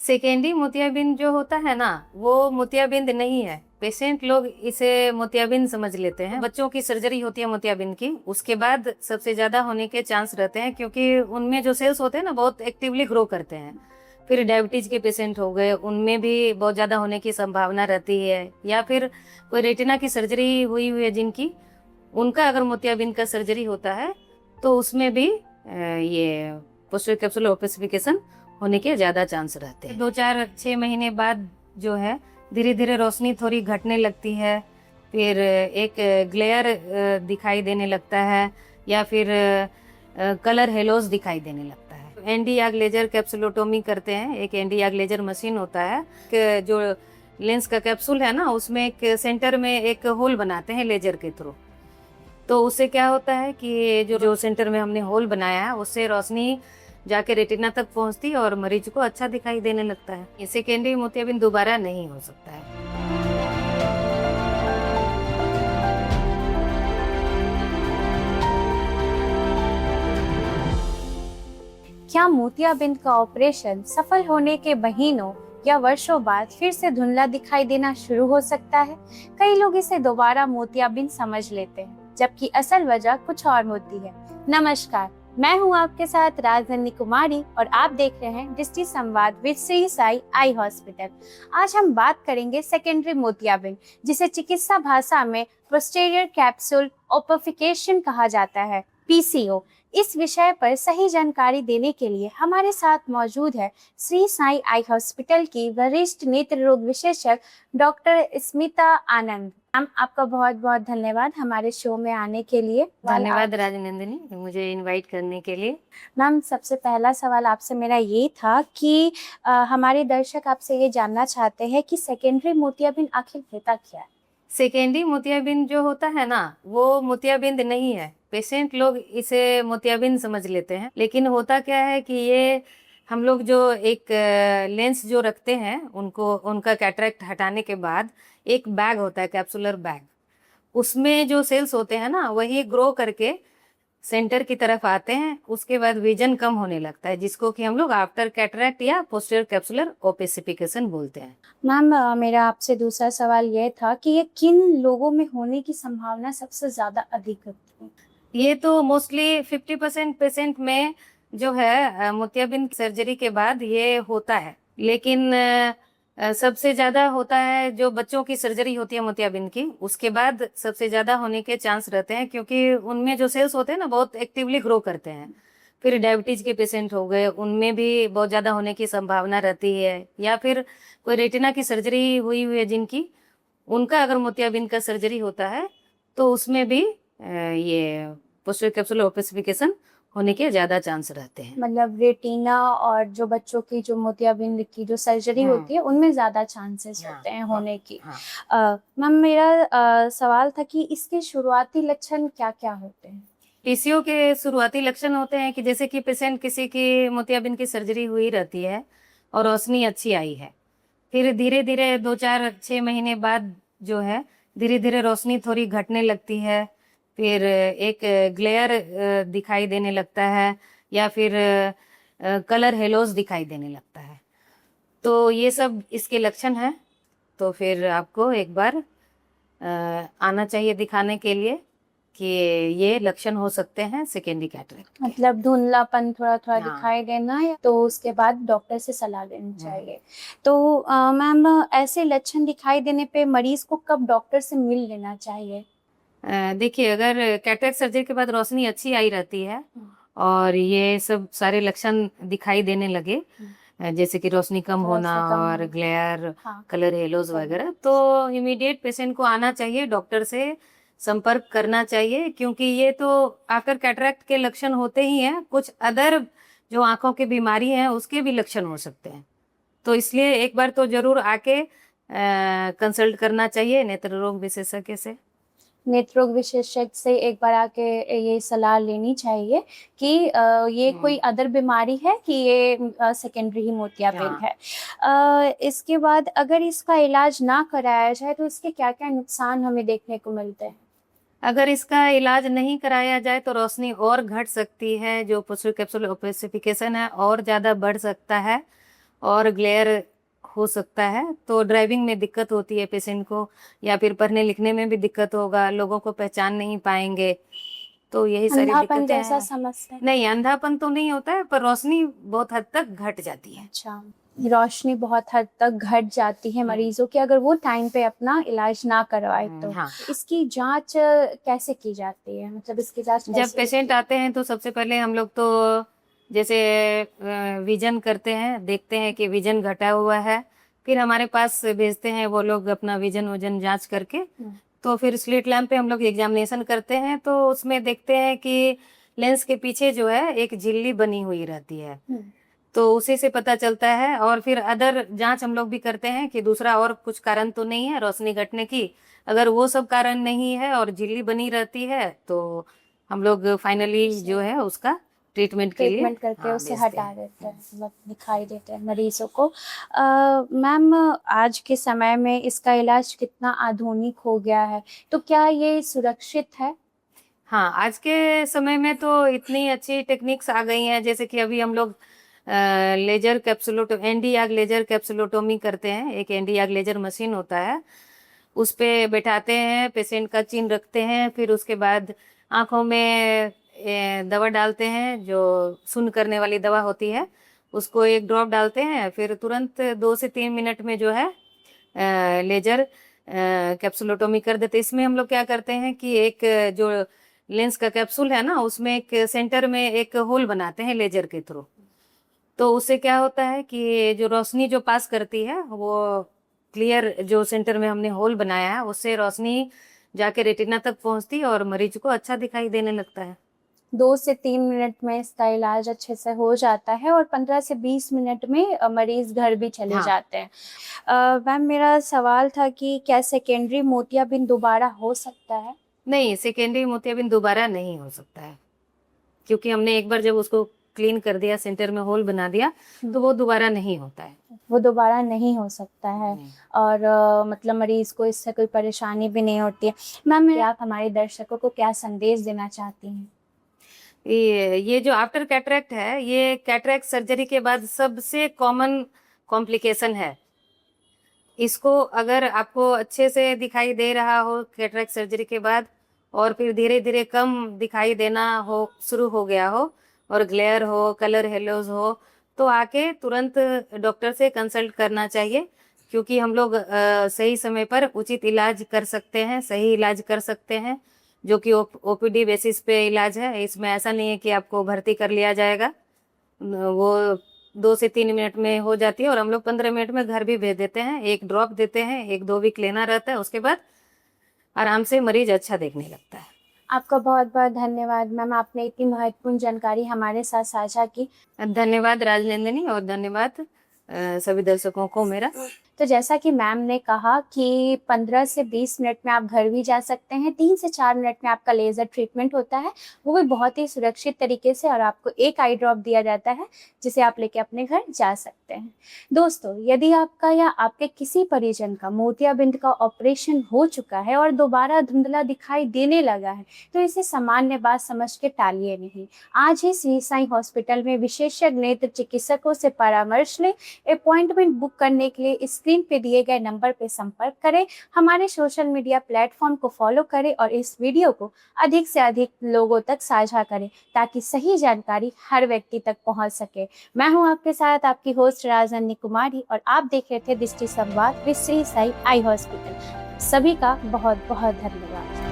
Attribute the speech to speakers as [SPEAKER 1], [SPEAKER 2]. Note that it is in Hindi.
[SPEAKER 1] सेकेंडरी मोतियाबिंद जो होता है ना, वो मोतियाबिंद नहीं है। पेशेंट लोग इसे मोतियाबिंद समझ लेते हैं। बच्चों की सर्जरी होती है मोतियाबिंद की, उसके बाद सबसे ज्यादा होने के चांस रहते हैं, क्योंकि उनमें जो सेल्स होते हैं ना बहुत एक्टिवली ग्रो करते हैं। फिर डायबिटीज के पेशेंट हो गए, उनमें भी बहुत ज्यादा होने की संभावना रहती है। या फिर कोई रेटिना की सर्जरी हुई है जिनकी, उनका अगर मोतियाबिंद का सर्जरी होता है तो उसमें भी ये पोस्टीरियर कैप्सुलर ओपेसिफिकेशन होने के ज्यादा चांस रहते हैं। 2-4-6 महीने बाद जो है धीरे धीरे रोशनी थोड़ी घटने लगती है, फिर एक ग्लेयर दिखाई देने लगता है, या फिर कलर हेलोस दिखाई देने लगता है। एनडी-याग लेजर कैप्सुलोटोमी करते हैं। एक एनडी-याग लेजर मशीन होता है जो लेंस का कैप्सूल है ना, उसमें एक सेंटर में एक होल बनाते हैं लेजर के थ्रू। तो उससे क्या होता है कि जो सेंटर में हमने होल बनाया है उससे रोशनी जाके रेटिना तक पहुंचती है और मरीज को अच्छा दिखाई देने लगता है। ये सेकेंडरी मोतियाबिंद दोबारा नहीं हो सकता है।
[SPEAKER 2] क्या मोतियाबिंद का ऑपरेशन सफल होने के महीनों या वर्षों बाद फिर से धुंधला दिखाई देना शुरू हो सकता है? कई लोग इसे दोबारा मोतियाबिंद समझ लेते हैं, जबकि असल वजह कुछ और होती है। नमस्कार, मैं हूं आपके साथ राजधानी कुमारी और आप देख रहे हैं दृष्टि Samvad with Shri Sai eye hospital. आज हम बात करेंगे सेकेंडरी मोतियाबिंद, जिसे चिकित्सा भाषा में पोस्टीरियर कैप्सूल ओपफिकेशन कहा जाता है, पीसीओ। इस विषय पर सही जानकारी देने के लिए हमारे साथ मौजूद है श्री साई आई हॉस्पिटल की वरिष्ठ नेत्र रोग विशेषज्ञ डॉक्टर स्मिता आनंद। मैम, आपका बहुत बहुत धन्यवाद हमारे शो में आने के लिए।
[SPEAKER 1] धन्यवाद राजनंदिनी, मुझे इनवाइट करने के लिए।
[SPEAKER 2] मैम, सबसे पहला सवाल आपसे मेरा ये था कि हमारे दर्शक आपसे ये जानना चाहते हैं कि सेकेंडरी मोतियाबिंद आखिर होता क्या है?
[SPEAKER 1] सेकेंडरी मोतियाबिंद जो होता है ना, वो मोतियाबिंद नहीं है। पेशेंट लोग इसे मोतियाबिंद समझ लेते हैं, लेकिन होता क्या है कि ये हम लोग जो एक लेंस जो रखते हैं उनका कैटरेक्ट हटाने के बाद एक बैग होता है, कैप्सुलर बैग। उसमें जो सेल्स होते हैं ना, वही ग्रो करके सेंटर की तरफ आते हैं। उसके बाद विजन कम होने लगता है, जिसको कि हम लोग आफ्टर कैटरेक्ट या पोस्टीरियर कैप्सुलर ओपेसिफिकेशन बोलते हैं।
[SPEAKER 2] मैम, मेरा आपसे दूसरा सवाल ये था कि ये किन लोगों में होने की संभावना सबसे ज्यादा अधिक होती है?
[SPEAKER 1] ये तो मोस्टली 50% पेशेंट में जो है मोतियाबिंद सर्जरी के बाद ये होता है, लेकिन सबसे ज्यादा होता है जो बच्चों की सर्जरी होती है मोतियाबिंद की, उसके बाद सबसे ज्यादा होने के चांस रहते हैं, क्योंकि उनमें जो सेल्स होते हैं ना बहुत एक्टिवली ग्रो करते हैं। फिर डायबिटीज के पेशेंट हो गए, उनमें भी बहुत ज्यादा होने की संभावना रहती है। या फिर कोई रेटिना की सर्जरी हुई है जिनकी, उनका अगर मोतियाबिंद का सर्जरी होता है तो उसमें भी ये पोस्टीरियर कैप्सुलर ओपेसिफिकेशन होने के ज्यादा चांस रहते हैं।
[SPEAKER 2] मतलब रेटिना और जो बच्चों की जो मोतियाबिंद की जो सर्जरी होती है उनमें ज्यादा चांसेस होते हैं होने की। मैम, मेरा सवाल था कि इसके शुरुआती लक्षण क्या क्या होते हैं?
[SPEAKER 1] पीसीओ के शुरुआती लक्षण होते हैं कि जैसे कि पेशेंट किसी की मोतियाबिंद की सर्जरी हुई रहती है और रोशनी अच्छी आई है, फिर धीरे धीरे 2-4-6 महीने बाद जो है धीरे धीरे रोशनी थोड़ी घटने लगती है, फिर एक ग्लेयर दिखाई देने लगता है, या फिर कलर हेलोस दिखाई देने लगता है। तो ये सब इसके लक्षण हैं। तो फिर आपको एक बार आना चाहिए दिखाने के लिए कि ये लक्षण हो सकते हैं सेकेंडरी कैटरेक्ट।
[SPEAKER 2] मतलब धुंधलापन थोड़ा थोड़ा दिखाई देना है, तो उसके बाद डॉक्टर से सलाह लेनी चाहिए। तो मैम, ऐसे लक्षण दिखाई देने पे मरीज को कब डॉक्टर से मिल लेना चाहिए?
[SPEAKER 1] देखिए, अगर कैटरेक्ट सर्जरी के बाद रोशनी अच्छी आई रहती है और ये सब सारे लक्षण दिखाई देने लगे, जैसे कि रोशनी कम होना और ग्लेयर, कलर हेलोज वगैरह, तो इमीडिएट पेशेंट को आना चाहिए, डॉक्टर से संपर्क करना चाहिए, क्योंकि ये तो आफ्टर कैटरेक्ट के लक्षण होते ही हैं। कुछ अदर जो आंखों की बीमारी है उसके भी लक्षण हो सकते हैं। तो इसलिए एक बार तो जरूर आके कंसल्ट करना चाहिए नेत्र रोग विशेषज्ञ से।
[SPEAKER 2] नेत्र रोग विशेषज्ञ से एक बार आके ये सलाह लेनी चाहिए कि ये कोई अदर बीमारी है कि ये सेकेंडरी ही मोतियाबिंद है। इसके बाद अगर इसका इलाज ना कराया जाए तो इसके क्या क्या नुकसान हमें देखने को मिलते हैं?
[SPEAKER 1] अगर इसका इलाज नहीं कराया जाए तो रोशनी और घट सकती है, जो पोस्टीरियर कैप्सुलर ओपेसिफिकेशन है और ज्यादा बढ़ सकता है, और ग्लेयर हो सकता है, तो ड्राइविंग में दिक्कत होती है पेशेंट को, या फिर पढ़ने लिखने में भी दिक्कत होगा, लोगों को पहचान नहीं पाएंगे। तो यही सारी
[SPEAKER 2] अंधापन
[SPEAKER 1] दिक्कतें
[SPEAKER 2] जैसा
[SPEAKER 1] हैं।
[SPEAKER 2] समझते हैं?
[SPEAKER 1] नहीं, अंधापन तो नहीं होता है, पर रोशनी बहुत हद तक घट जाती है।
[SPEAKER 2] अच्छा, रोशनी बहुत हद तक घट जाती है मरीजों की अगर वो टाइम पे अपना इलाज ना करवाए तो।
[SPEAKER 1] हाँ।
[SPEAKER 2] इसकी जांच कैसे की जाती है, मतलब इसकी जांच
[SPEAKER 1] जब
[SPEAKER 2] कैसे
[SPEAKER 1] पेशेंट आते हैं तो सबसे पहले हम लोग तो जैसे विजन करते हैं, देखते हैं कि विजन घटा हुआ है, फिर हमारे पास भेजते हैं वो लोग अपना विजन वजन जांच करके। तो फिर स्लिट लैम्प पे हम लोग एग्जामिनेशन करते हैं, तो उसमें देखते हैं कि लेंस के पीछे जो है एक झिल्ली बनी हुई रहती है, तो उसी से पता चलता है। और फिर अदर जांच हम लोग भी करते हैं कि दूसरा और कुछ कारण तो नहीं है रोशनी घटने की। अगर वो सब कारण नहीं है और झिल्ली बनी रहती है, तो हम लोग फाइनली जो है उसका ट्रीटमेंट के लिए
[SPEAKER 2] ट्रीटमेंट करके
[SPEAKER 1] हाँ,
[SPEAKER 2] उसे
[SPEAKER 1] भेजते
[SPEAKER 2] हटा
[SPEAKER 1] हैं।
[SPEAKER 2] देते हैं, मतलब दिखाई देते हैं मरीजों को। मैम, आज के समय में इसका इलाज कितना आधुनिक हो गया है, तो क्या ये सुरक्षित है?
[SPEAKER 1] हाँ, आज के समय में तो इतनी अच्छी टेक्निक्स आ गई हैं, जैसे कि अभी हम लोग लेजर एनडी-याग लेजर कैप्सुलोटोमी करते हैं। एक एनडी-याग लेजर मशीन होता है, उस पे बैठाते हैं, पेशेंट का चिन्ह रखते हैं, फिर उसके बाद आंखों में दवा डालते हैं, जो सुन्न करने वाली दवा होती है, उसको एक ड्रॉप डालते हैं, फिर तुरंत 2 से 3 मिनट में जो है लेजर कैप्सुलोटोमी कर देते। इसमें हम लोग क्या करते हैं कि एक जो लेंस का कैप्सूल है ना, उसमें एक सेंटर में एक होल बनाते हैं लेजर के थ्रू। तो उससे क्या होता है कि जो रोशनी जो पास करती है, वो क्लियर जो सेंटर में हमने होल बनाया है, उससे रोशनी जाके रेटिना तक पहुंचती है और मरीज को अच्छा दिखाई देने लगता है।
[SPEAKER 2] 2 से 3 मिनट में इसका इलाज अच्छे से हो जाता है और 15 से 20 मिनट में मरीज घर भी चले
[SPEAKER 1] हाँ।
[SPEAKER 2] जाते हैं। मैम, मेरा सवाल था कि क्या सेकेंडरी मोतियाबिंद दोबारा हो सकता है?
[SPEAKER 1] नहीं, सेकेंडरी मोतियाबिंद दोबारा नहीं हो सकता है, क्योंकि हमने एक बार जब उसको क्लीन कर दिया, सेंटर में होल बना दिया, तो वो दोबारा नहीं होता है।
[SPEAKER 2] वो दोबारा नहीं हो सकता है।
[SPEAKER 1] नहीं।
[SPEAKER 2] और मतलब मरीज को इससे कोई परेशानी भी नहीं होती है। मैम, आप हमारे दर्शकों को क्या संदेश देना चाहती हैं?
[SPEAKER 1] ये जो आफ्टर कैटरेक्ट है, ये कैटरेक्ट सर्जरी के बाद सबसे कॉमन कॉम्प्लिकेशन है। इसको अगर आपको अच्छे से दिखाई दे रहा हो कैटरेक्ट सर्जरी के बाद, और फिर धीरे धीरे कम दिखाई देना हो शुरू हो गया हो, और ग्लेयर हो, कलर हेलोज हो, तो आके तुरंत डॉक्टर से कंसल्ट करना चाहिए, क्योंकि हम लोग सही समय पर उचित इलाज कर सकते हैं, सही इलाज कर सकते हैं, जो कि ओपीडी बेसिस पे इलाज है। इसमें ऐसा नहीं है कि आपको भर्ती कर लिया जाएगा, वो 2 से 3 मिनट में हो जाती है, और हम लोग 15 मिनट में घर भी भेज देते हैं। एक ड्रॉप देते हैं, 1-2 वीक लेना रहता है, उसके बाद आराम से मरीज अच्छा देखने लगता है।
[SPEAKER 2] आपका बहुत बहुत धन्यवाद मैम, आपने इतनी महत्वपूर्ण जानकारी हमारे साथ साझा की।
[SPEAKER 1] धन्यवाद राजनंदिनी, और धन्यवाद सभी दर्शकों को मेरा।
[SPEAKER 2] तो जैसा कि मैम ने कहा कि 15 से 20 मिनट में आप घर भी जा सकते हैं, 3 से 4 मिनट में आपका लेज़र ट्रीटमेंट होता है, वो भी बहुत ही सुरक्षित तरीके से, और आपको एक आई ड्रॉप दिया जाता है जिसे आप लेके अपने घर जा सकते हैं। दोस्तों, यदि आपका या आपके किसी परिजन का मोतियाबिंद का ऑपरेशन हो चुका है और दोबारा धुंधला दिखाई देने लगा है, तो इसे सामान्य बात समझ के टालिए नहीं। आज ही श्री साईं हॉस्पिटल में विशेषज्ञ नेत्र चिकित्सकों से परामर्श लें। अपॉइंटमेंट बुक करने के लिए स्क्रीन पे दिए गए नंबर पे संपर्क करें, हमारे सोशल मीडिया प्लेटफॉर्म को फॉलो करें और इस वीडियो को अधिक से अधिक लोगों तक साझा करें, ताकि सही जानकारी हर व्यक्ति तक पहुंच सके। मैं हूं आपके साथ आपकी होस्ट राजनंदिनी कुमारी, और आप देख रहे थे Drishti Samvad with Shri Sai eye hospital. सभी का बहुत बहुत धन्यवाद।